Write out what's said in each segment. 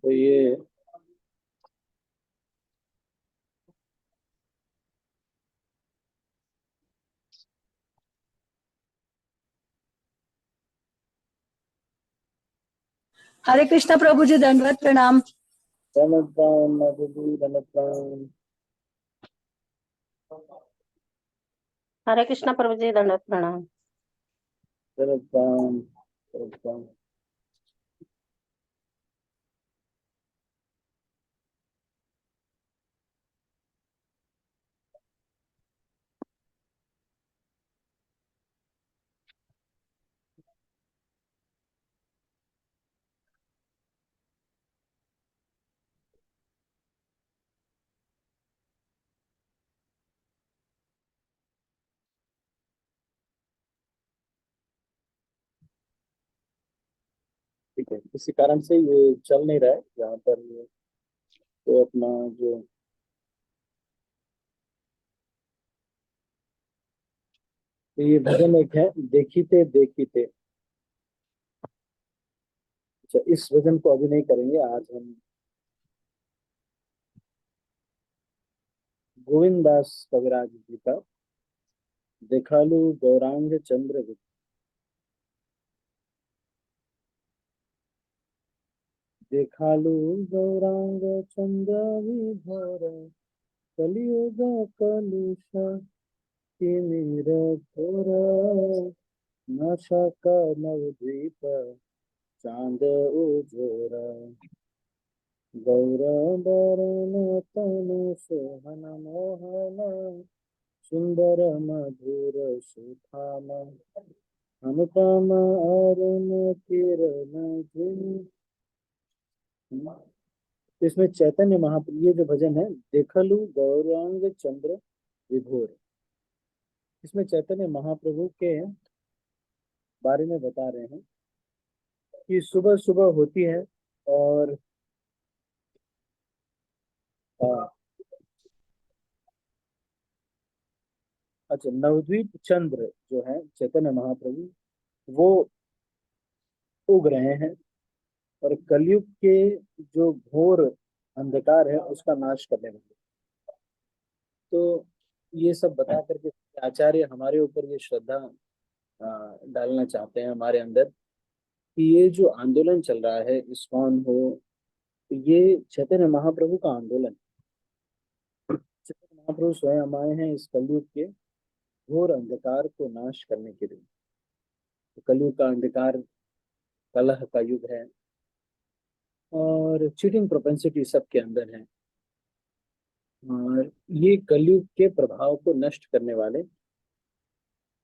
तो ये हरे कृष्णा प्रभु जी, दंडवत प्रणाम। धनप्राण मधुजी, धनप्राण। हरे कृष्णा प्रभु जी, दंडवत प्रणाम। धनप्राण धनप्राण। ठीक है, किसी कारण से ये चल नहीं रहा है यहाँ पर ये, तो अपना जो तो ये भजन एक है, देखिते देखिते। अच्छा, इस भजन को अभी नहीं करेंगे, आज हम गोविंद दास कविराज जी का देखालू गौरांग चंद्र विभोर। देखालू गौरांग चंद्र विभोर, कलियुग कलुष तिमिर घोर। नशक नवद्वीप चांद उजोर, गौरवरण तनु सोहन मोहन। सुंदर मधुर सुधाम, अनुपम अरुण किरण जिन। इसमें चैतन्य महाप्रभु, ये जो भजन है देखलू गौरांग चंद्र विभोर, इसमें चैतन्य महाप्रभु के बारे में बता रहे हैं कि सुबह सुबह होती है और आ, अच्छा, नवद्वीप चंद्र जो है चैतन्य महाप्रभु, वो उग रहे हैं और कलयुग के जो घोर अंधकार है उसका नाश करने वाले। तो ये सब बता करके आचार्य हमारे ऊपर ये श्रद्धा डालना चाहते हैं हमारे अंदर कि ये जो आंदोलन चल रहा है, इस्कॉन हो, ये चैतन्य महाप्रभु का आंदोलन। चैतन्य महाप्रभु स्वयं आए हैं इस कलयुग के घोर अंधकार को नाश करने के लिए। तो कलयुग का अंधकार कलह का युग है और चीटिंग प्रोपेंसिटी सबके अंदर है, और ये कलयुग के प्रभाव को नष्ट करने वाले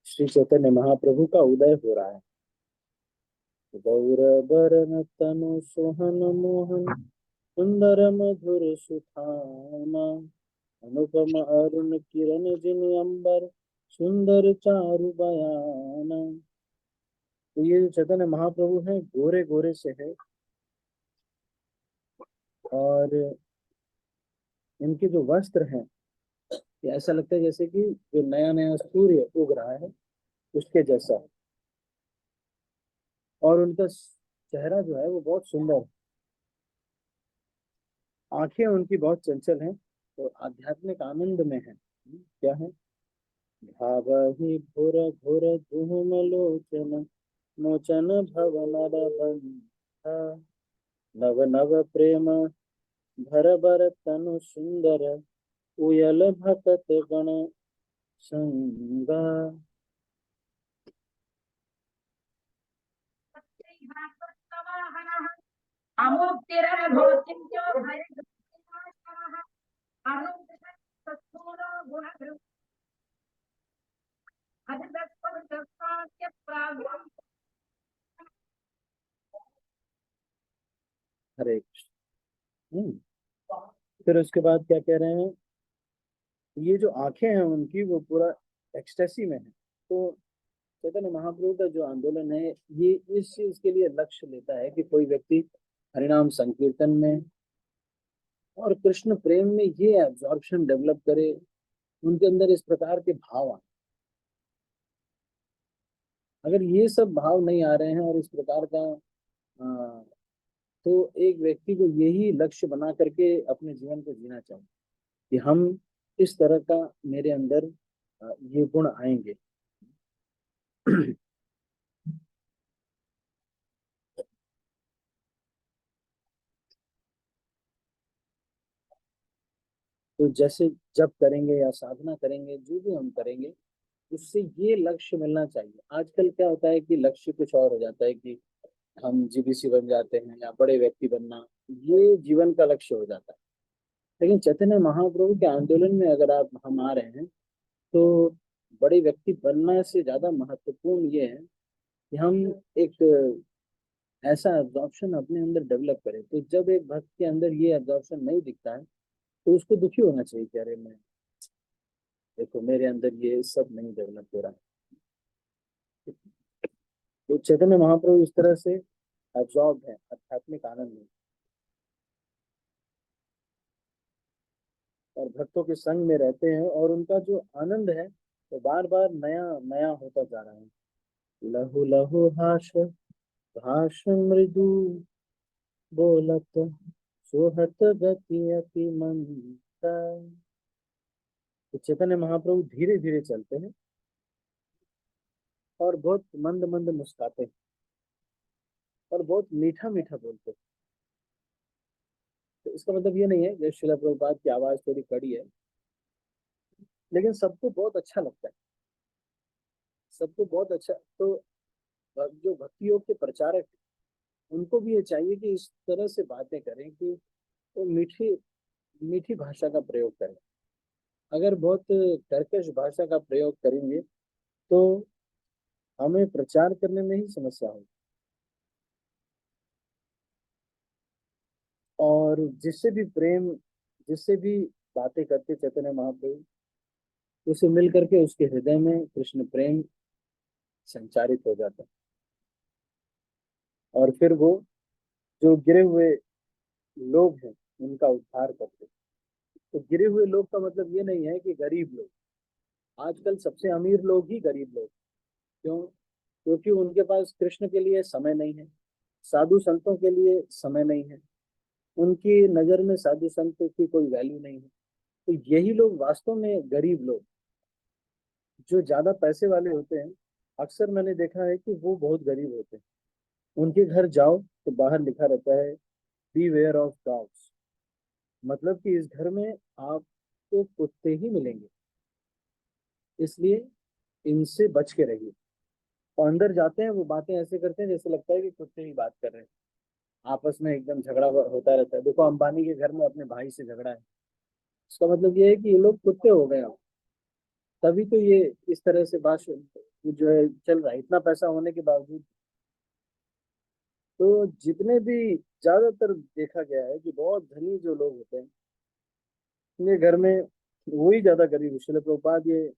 श्री चैतन्य महाप्रभु का उदय हो रहा है। गौर बरन तनु सोहन मोहन, सुंदर मधुर सुथाना। अनुपम अरुण किरण जिन अंबर, सुंदर चारु बयाना। तो ये जो चैतन्य महाप्रभु हैं गोरे गोरे से है, और इनके जो वस्त्र हैं ये ऐसा लगता है जैसे कि जो नया नया सूर्य उग रहा है उसके जैसा है। और उनका चेहरा जो है वो बहुत सुंदर है, आंखें उनकी बहुत चंचल हैं, तो आध्यात्मिक आनंद में है। क्या है? भावहि घोर घोर धूम लोचन, मोचन भव नर बंधा। नव नव प्रेम भर बर तनु सुंदर, उयल भकत गण संगा। हरे कृष्ण। फिर उसके बाद क्या कह रहे हैं? ये जो आंखें हैं उनकी वो पूरा एक्सटेसी में है। तो चैतन्य महाप्रभु का जो आंदोलन है ये इस चीज के लिए लक्ष्य लेता है कि कोई व्यक्ति हरिनाम संकीर्तन में और कृष्ण प्रेम में ये एब्जॉर्प्शन डेवलप करे, उनके अंदर इस प्रकार के भाव आए। अगर ये सब भाव नहीं आ रहे हैं और इस प्रकार का तो एक व्यक्ति को यही लक्ष्य बना करके अपने जीवन को जीना चाहिए कि हम इस तरह का मेरे अंदर ये गुण आएंगे। तो जैसे जब करेंगे या साधना करेंगे, जो भी हम करेंगे, उससे ये लक्ष्य मिलना चाहिए। आजकल क्या होता है कि लक्ष्य कुछ और हो जाता है कि हम जीबीसी बन जाते हैं या बड़े व्यक्ति बनना, ये जीवन का लक्ष्य हो जाता है। लेकिन चैतन्य महाप्रभु के आंदोलन में अगर आप हम आ रहे हैं तो बड़े व्यक्ति बनना से ज्यादा महत्वपूर्ण ये है कि हम एक ऐसा एब्जॉर्प्शन अपने अंदर डेवलप करें। तो जब एक भक्त के अंदर ये एब्जॉर्प्शन नहीं दिखता है तो उसको दुखी होना चाहिए कि अरे मैं, देखो मेरे अंदर ये सब नहीं डेवलप हो रहा है। तो चैतन्य महाप्रभु इस तरह से एब्जॉर्ब है आध्यात्मिक आनंद में, और भक्तों के संग में रहते हैं, और उनका जो आनंद है वो बार बार नया नया होता जा रहा है। लहु लहु हास भाष मृदु बोलत सोहत गति अति मंदा। तो चैतन्य महाप्रभु धीरे धीरे चलते हैं और बहुत मंद मंद मुस्काते हैं और बहुत मीठा मीठा बोलते हैं। तो इसका मतलब ये नहीं है कि श्रील प्रभुपाद की आवाज थोड़ी कड़ी है, लेकिन सबको बहुत अच्छा लगता है, सबको बहुत अच्छा। तो जो भक्ति योग के प्रचारक, उनको भी ये चाहिए कि इस तरह से बातें करें कि वो मीठी मीठी भाषा का प्रयोग करें। अगर बहुत कर्कश भाषा का प्रयोग करेंगे तो हमें प्रचार करने में ही समस्या होगी। और जिससे भी प्रेम, जिससे भी बातें करते चैतन्य महाप्रभु, उसे मिल करके उसके हृदय में कृष्ण प्रेम संचारित हो जाता है, और फिर वो जो गिरे हुए लोग हैं उनका उद्धार करते हैं। तो गिरे हुए लोग का मतलब ये नहीं है कि गरीब लोग। आजकल सबसे अमीर लोग ही गरीब लोग। क्यों? क्योंकि उनके पास कृष्ण के लिए समय नहीं है, साधु संतों के लिए समय नहीं है, उनकी नजर में साधु संत की कोई वैल्यू नहीं है। तो यही लोग वास्तव में गरीब लोग, जो ज्यादा पैसे वाले होते हैं, अक्सर मैंने देखा है कि वो बहुत गरीब होते हैं। उनके घर जाओ तो बाहर लिखा रहता है बी वेयर ऑफ डॉग्स, मतलब कि इस घर में आपको कुत्ते ही मिलेंगे, इसलिए इनसे बच के रहिए। और अंदर जाते हैं वो बातें ऐसे करते हैं जैसे लगता है कि कुत्ते ही बात कर रहे हैं, आपस में एकदम झगड़ा होता रहता है। देखो अंबानी के घर में अपने भाई से झगड़ा है, इसका मतलब ये है कि ये लोग कुत्ते हो गए हैं। तभी तो ये इस तरह से बात जो है चल रहा है, इतना पैसा होने के बावजूद। तो जितने भी, ज्यादातर देखा गया है कि बहुत धनी जो लोग होते हैं, उनके घर में वही ज्यादा गरीब। श्रील प्रभुपाद ये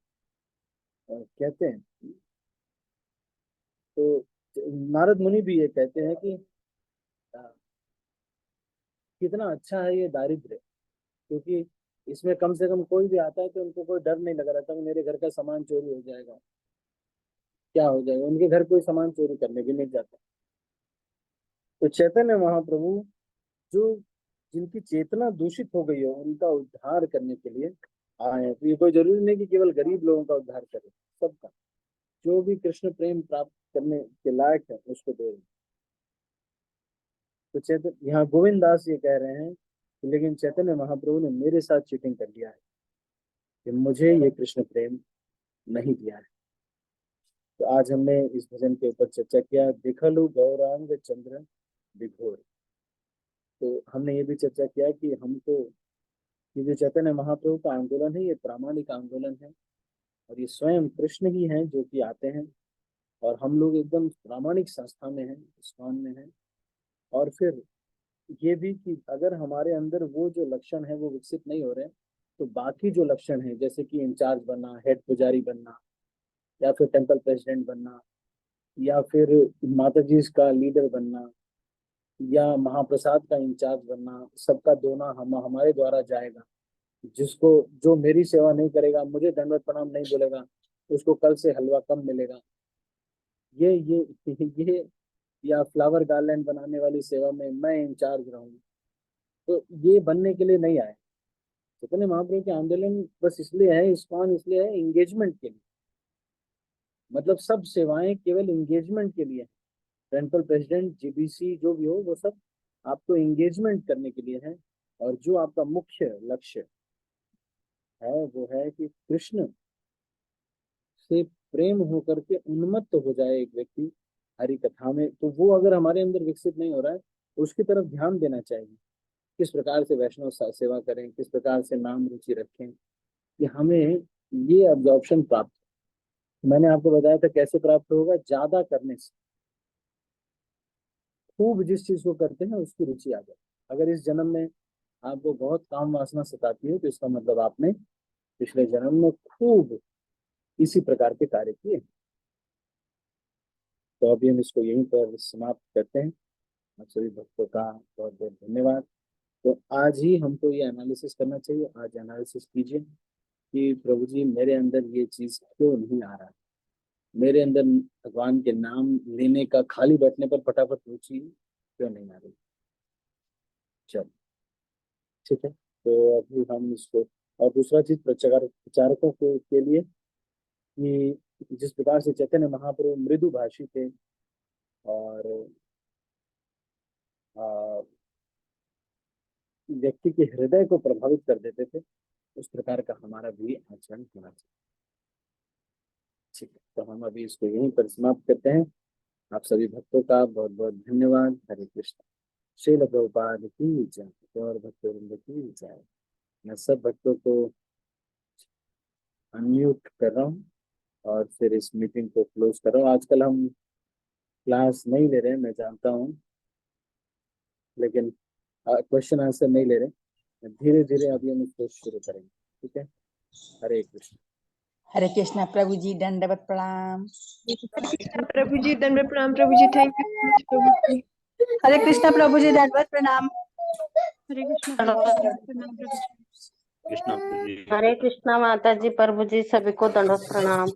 कहते हैं। तो नारद मुनि भी ये कहते हैं कि अ, कितना अच्छा है ये दारिद्र्य, क्योंकि इसमें कम से कम कोई भी आता है तो उनको कोई डर नहीं लगा रहता कि मेरे घर का सामान चोरी हो जाएगा, क्या हो जाएगा। उनके घर कोई सामान चोरी करने भी नहीं जाता। तो चैतन्य महाप्रभु जो, जिनकी चेतना दूषित हो गई हो, उनका उद्धार करने के लिए आए हैं। तो ये कोई जरूरी नहीं कि केवल गरीब लोगों का उद्धार करें, सबका, जो भी कृष्ण प्रेम प्राप्त करने के लायक है उसको दे रहे हैं। तो चैतन्य, यहाँ गोविंद दास ये कह रहे हैं कि लेकिन चैतन्य महाप्रभु ने मेरे साथ चीटिंग कर लिया है कि मुझे ये कृष्ण प्रेम नहीं दिया है। तो आज हमने इस भजन के ऊपर चर्चा किया, देखलु गौरांग चंद्र विभोर। तो हमने ये भी चर्चा किया कि हमको ये जो चैतन्य महाप्रभु का आंदोलन है, ये प्रामाणिक आंदोलन है, और ये स्वयं कृष्ण ही हैं जो कि आते हैं, और हम लोग एकदम प्रामाणिक संस्था में हैं, इस्कॉन में हैं। और फिर ये भी कि अगर हमारे अंदर वो जो लक्षण है वो विकसित नहीं हो रहे, तो बाकी जो लक्षण है जैसे कि इंचार्ज बनना, हेड पुजारी बनना, या फिर टेम्पल प्रेसिडेंट बनना, या फिर माता जी का लीडर बनना, या महाप्रसाद का इंचार्ज बनना, सबका दोना हम हमारे द्वारा जाएगा, जिसको जो मेरी सेवा नहीं करेगा, मुझे दंडवत प्रणाम नहीं बोलेगा, उसको कल से हलवा कम मिलेगा। ये या फ्लावर गार्लैंड बनाने वाली सेवा में मैं इंचार्ज रहूं, तो ये बनने के लिए नहीं आए। चैतन्य महाप्रभु के आंदोलन बस इसलिए है, इस्कॉन इसलिए है, एंगेजमेंट के लिए। मतलब सब सेवाएं केवल एंगेजमेंट के लिए है। टेम्पल प्रेसिडेंट, जीबीसी जो भी हो, वो सब आपको एंगेजमेंट करने के लिए है। और जो आपका मुख्य लक्ष्य है वो है कि कृष्ण से प्रेम होकर के उन्मत्त हो जाए एक व्यक्ति हरि कथा में, तो वो अगर हमारे अंदर विकसित नहीं हो रहा है तो उसकी तरफ ध्यान देना चाहिए। किस प्रकार से वैष्णव सेवा करें, किस प्रकार से नाम रुचि रखें, कि हमें ये अब्जॉर्प्शन प्राप्त हो। मैंने आपको बताया था कैसे प्राप्त होगा, ज्यादा करने से। खूब जिस चीज को करते हैं उसकी रुचि आ जाए। अगर इस जन्म में आपको बहुत काम वासना सताती है तो इसका मतलब आपने पिछले जन्म में खूब इसी प्रकार के कार्य किए। तो अभी हम इसको यहीं पर समाप्त करते हैं। आप सभी भक्तों का बहुत बहुत धन्यवाद। तो आज ही हमको ये एनालिसिस करना चाहिए। आज एनालिसिस कीजिए कि प्रभु जी मेरे अंदर ये चीज क्यों नहीं आ रहा है, मेरे अंदर भगवान के नाम लेने का खाली बैठने पर फटाफट रुचि क्यों नहीं आ रही। चलो ठीक है, तो अभी हम इसको। और दूसरा चीज प्रचारकों के लिए कि जिस प्रकार से चैतन्य महाप्रभु मृदु भाषी थे और आ, व्यक्ति के हृदय को प्रभावित कर देते थे, उस प्रकार का हमारा भी आचरण होना चाहिए। ठीक है, तो हम अभी इसको यहीं पर समाप्त करते हैं। आप सभी भक्तों का बहुत बहुत धन्यवाद। हरे कृष्ण। श्रील प्रभुपाद की जय और भक्तवृंद की जय। मैं सब भक्तों को अनम्यूट कर रहा हूँ और फिर इस मीटिंग को क्लोज कर रहा हूँ। आजकल हम क्लास नहीं ले रहे हैं, मैं जानता हूँ, लेकिन क्वेश्चन आंसर नहीं ले रहे। धीरे धीरे अभी हम इसको शुरू करेंगे। ठीक है, हरे कृष्ण। हरे कृष्णा प्रभु जी, दंडवत प्रणाम। प्रभु जी दंडवत प्रणाम। प्रभु जी थैंक यू प्रभु जी। हरे कृष्णा प्रभु जी, दंडवत प्रणाम। हरे कृष्णा प्रभु जी दंडवत प्रणाम प्रभु जी। हरे कृष्णा माता जी, प्रभु जी सभी को दंडवत प्रणाम।